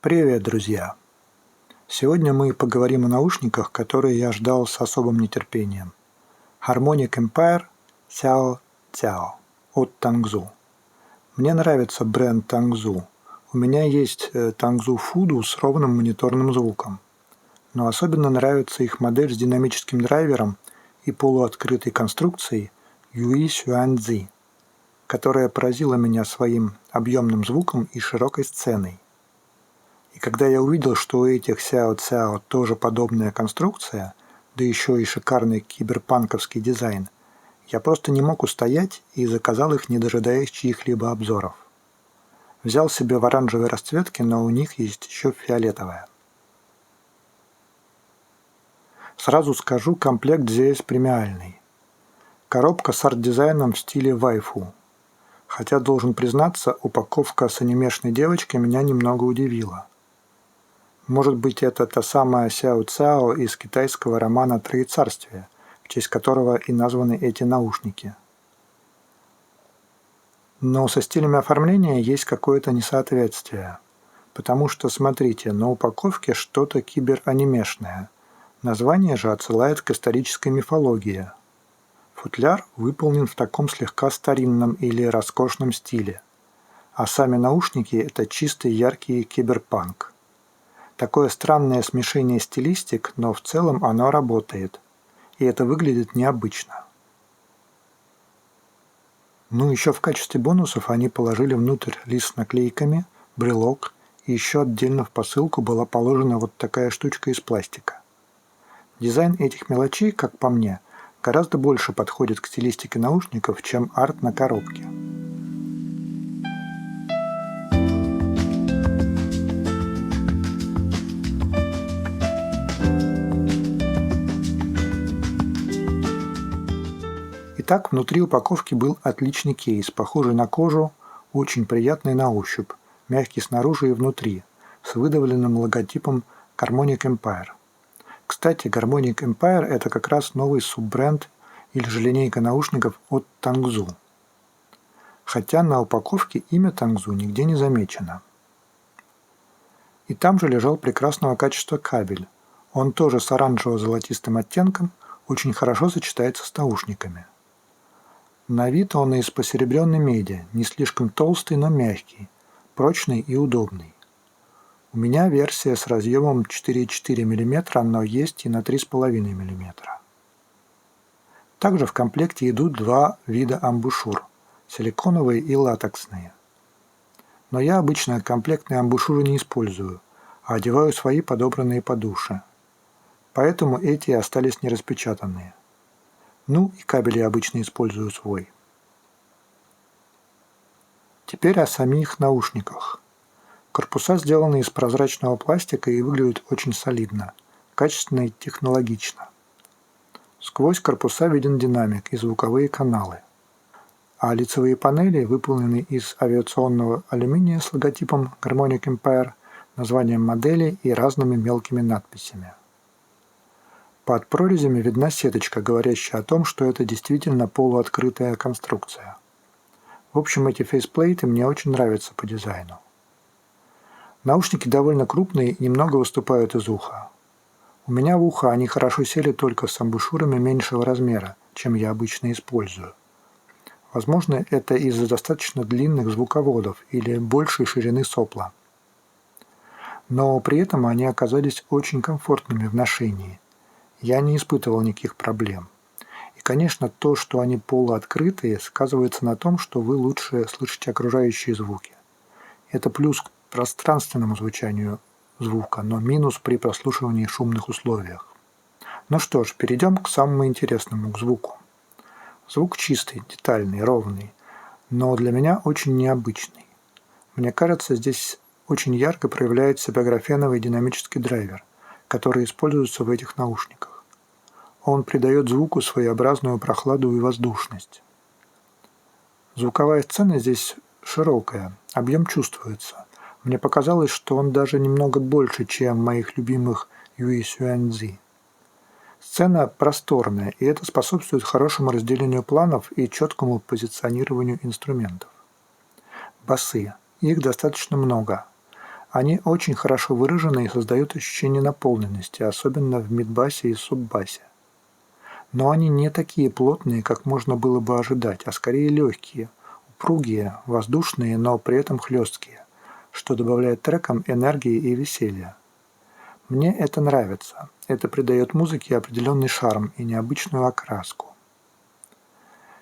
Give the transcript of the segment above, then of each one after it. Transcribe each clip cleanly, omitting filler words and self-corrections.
Привет, друзья! Сегодня мы поговорим о наушниках, которые я ждал с особым нетерпением. Harmonic Empire Xiao Xiao от Tangzu. Мне нравится бренд Tangzu. У меня есть Tangzu Fudu с ровным мониторным звуком. Но особенно нравится их модель с динамическим драйвером и полуоткрытой конструкцией Yui Xuanzi, которая поразила меня своим объемным звуком и широкой сценой. И когда я увидел, что у этих Xiao Xiao тоже подобная конструкция, да еще и шикарный киберпанковский дизайн, я просто не мог устоять и заказал их, не дожидаясь чьих-либо обзоров. Взял себе в оранжевой расцветке, но у них есть еще фиолетовая. Сразу скажу, комплект здесь премиальный. Коробка с арт-дизайном в стиле вайфу. Хотя, должен признаться, упаковка с анимешной девочкой меня немного удивила. Может быть, это та самая Xiao Xiao из китайского романа «Троецарствие», в честь которого и названы эти наушники. Но со стилями оформления есть какое-то несоответствие. Потому что, смотрите, на упаковке что-то киберанимешное. Название же отсылает к исторической мифологии. Футляр выполнен в таком слегка старинном или роскошном стиле. А сами наушники – это чистый яркий киберпанк. Такое странное смешение стилистик, но в целом оно работает. И это выглядит необычно. Ну, еще в качестве бонусов они положили внутрь лист с наклейками, брелок, и еще отдельно в посылку была положена вот такая штучка из пластика. Дизайн этих мелочей, как по мне, гораздо больше подходит к стилистике наушников, чем арт на коробке. Итак, внутри упаковки был отличный кейс, похожий на кожу, очень приятный на ощупь, мягкий снаружи и внутри, с выдавленным логотипом Harmonic Empire. Кстати, Harmonic Empire – это как раз новый суббренд или же линейка наушников от Tangzu. Хотя на упаковке имя Tangzu нигде не замечено. И там же лежал прекрасного качества кабель. Он тоже с оранжево-золотистым оттенком, очень хорошо сочетается с наушниками. На вид он из посеребренной меди, не слишком толстый, но мягкий, прочный и удобный. У меня версия с разъемом 4,4 мм, но есть и на 3,5 мм. Также в комплекте идут два вида амбушюр – силиконовые и латексные. Но я обычно комплектные амбушюры не использую, а одеваю свои, подобранные по душе. Поэтому эти остались нераспечатанные. Ну и кабель я обычно использую свой. Теперь о самих наушниках. Корпуса сделаны из прозрачного пластика и выглядят очень солидно, качественно и технологично. Сквозь корпуса виден динамик и звуковые каналы. А лицевые панели выполнены из авиационного алюминия с логотипом Harmonic Empire, названием модели и разными мелкими надписями. Под прорезями видна сеточка, говорящая о том, что это действительно полуоткрытая конструкция. В общем, эти фейсплейты мне очень нравятся по дизайну. Наушники довольно крупные и немного выступают из уха. У меня в ухо они хорошо сели только с амбушюрами меньшего размера, чем я обычно использую. Возможно, это из-за достаточно длинных звуководов или большей ширины сопла. Но при этом они оказались очень комфортными в ношении. Я не испытывал никаких проблем. И, конечно, то, что они полуоткрытые, сказывается на том, что вы лучше слышите окружающие звуки. Это плюс к пространственному звучанию звука, но минус при прослушивании в шумных условиях. Ну что ж, перейдем к самому интересному, к звуку. Звук чистый, детальный, ровный, но для меня очень необычный. Мне кажется, здесь очень ярко проявляет себя графеновый динамический драйвер, который используется в этих наушниках. Он придает звуку своеобразную прохладу и воздушность. Звуковая сцена здесь широкая, объем чувствуется. Мне показалось, что он даже немного больше, чем моих любимых Yui Xuanzi. Сцена просторная, и это способствует хорошему разделению планов и четкому позиционированию инструментов. Басы. Их достаточно много. Они очень хорошо выражены и создают ощущение наполненности, особенно в мидбасе и суббасе. Но они не такие плотные, как можно было бы ожидать, а скорее легкие, упругие, воздушные, но при этом хлесткие, что добавляет трекам энергии и веселья. Мне это нравится. Это придает музыке определенный шарм и необычную окраску.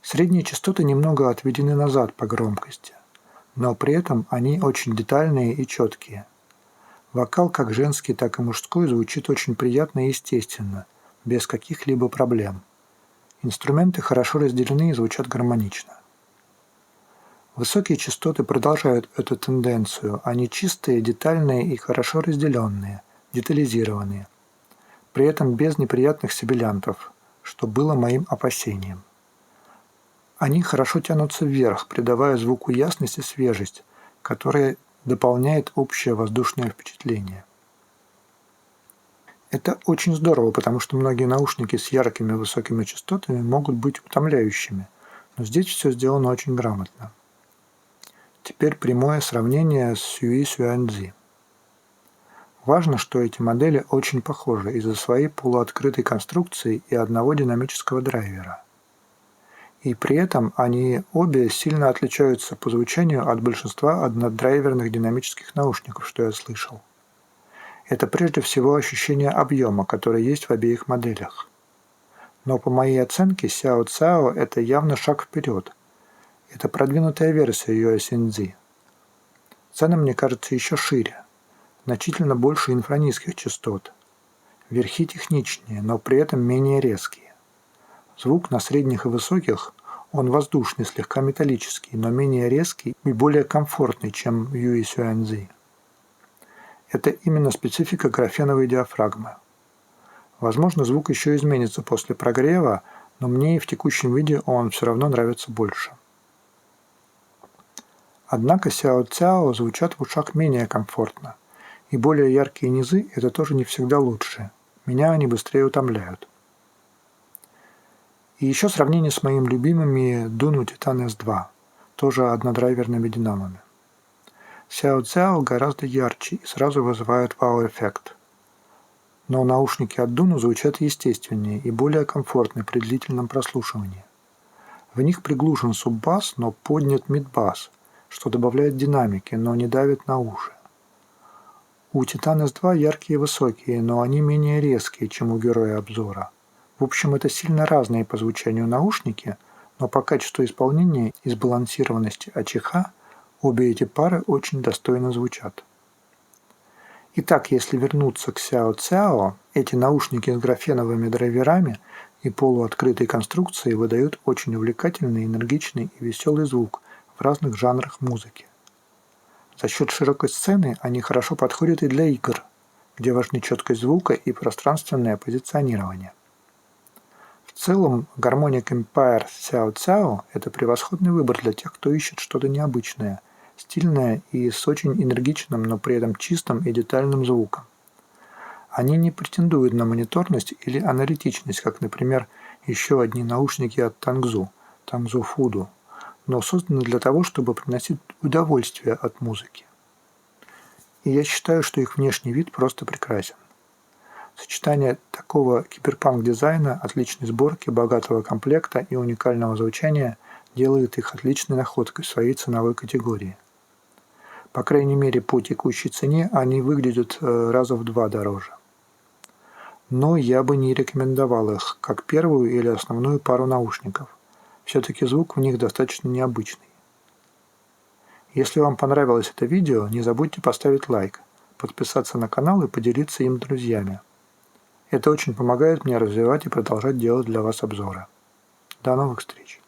Средние частоты немного отведены назад по громкости, но при этом они очень детальные и четкие. Вокал как женский, так и мужской звучит очень приятно и естественно, без каких-либо проблем. Инструменты хорошо разделены и звучат гармонично. Высокие частоты продолжают эту тенденцию, они чистые, детальные и хорошо разделенные, детализированные, при этом без неприятных сибилянтов, что было моим опасением. Они хорошо тянутся вверх, придавая звуку ясность и свежесть, которая дополняет общее воздушное впечатление. Это очень здорово, потому что многие наушники с яркими высокими частотами могут быть утомляющими, но здесь все сделано очень грамотно. Теперь прямое сравнение с Yui Xuanzi. Важно, что эти модели очень похожи из-за своей полуоткрытой конструкции и одного динамического драйвера. И при этом они обе сильно отличаются по звучанию от большинства однодрайверных динамических наушников, что я слышал. Это прежде всего ощущение объема, которое есть в обеих моделях. Но по моей оценке Xiao Cao это явно шаг вперед. Это продвинутая версия USNZ. Цена мне кажется еще шире, значительно больше инфранизких частот. Верхи техничнее, но при этом менее резкие. Звук на средних и высоких, он воздушный, слегка металлический, но менее резкий и более комфортный, чем Yui Xuanzi. Это именно специфика графеновой диафрагмы. Возможно, звук еще изменится после прогрева, но мне и в текущем виде он все равно нравится больше. Однако Xiao Cao звучат в ушах менее комфортно, и более яркие низы – это тоже не всегда лучше. Меня они быстрее утомляют. И еще сравнение с моими любимыми Dunu Titan S2, тоже однодрайверными динамами. Xiao Cao гораздо ярче и сразу вызывают вау-эффект. Но наушники от Dunu звучат естественнее и более комфортны при длительном прослушивании. В них приглушен суббас, но поднят мидбас, что добавляет динамики, но не давит на уши. У Titan S2 яркие и высокие, но они менее резкие, чем у героя обзора. В общем, это сильно разные по звучанию наушники, но по качеству исполнения и сбалансированности АЧХ обе эти пары очень достойно звучат. Итак, если вернуться к Xiao Cao, эти наушники с графеновыми драйверами и полуоткрытой конструкцией выдают очень увлекательный, энергичный и веселый звук в разных жанрах музыки. За счет широкой сцены они хорошо подходят и для игр, где важны четкость звука и пространственное позиционирование. В целом, Harmonic Empire Xiao Cao – это превосходный выбор для тех, кто ищет что-то необычное, стильное и с очень энергичным, но при этом чистым и детальным звуком. Они не претендуют на мониторность или аналитичность, как, например, еще одни наушники от Tangzu Fudu, но созданы для того, чтобы приносить удовольствие от музыки. И я считаю, что их внешний вид просто прекрасен. Сочетание такого киберпанк-дизайна, отличной сборки, богатого комплекта и уникального звучания делает их отличной находкой в своей ценовой категории. По крайней мере, по текущей цене они выглядят раза в 2 дороже. Но я бы не рекомендовал их как первую или основную пару наушников. Все-таки звук в них достаточно необычный. Если вам понравилось это видео, не забудьте поставить лайк, подписаться на канал и поделиться им с друзьями. Это очень помогает мне развивать и продолжать делать для вас обзоры. До новых встреч!